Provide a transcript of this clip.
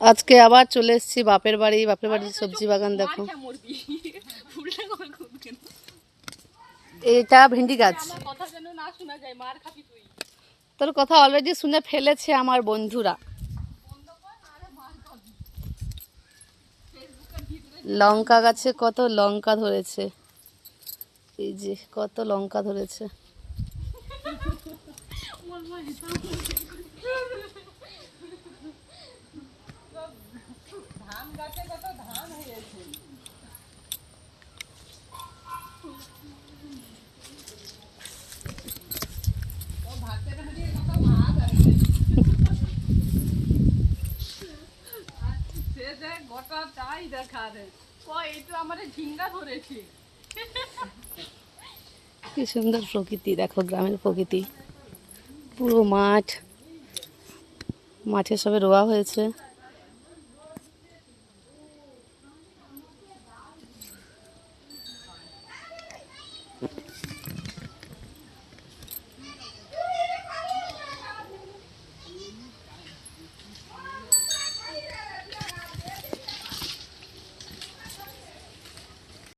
আজকে আবার চলে এসেছি বাপের বাড়ির সবজি বাগান দেখো। এটা ভেন্ডি গাছ। তোর কথা অলরেডি শুনে ফেলেছে আমার বন্ধুরা। লঙ্কা গাছে কত লঙ্কা ধরেছে, এই যে কত লঙ্কা ধরেছে। কি সুন্দর প্রকৃতি দেখো, গ্রামের প্রকৃতি। পুরো মাঠ, মাঠে সবে রোয়া হয়েছে।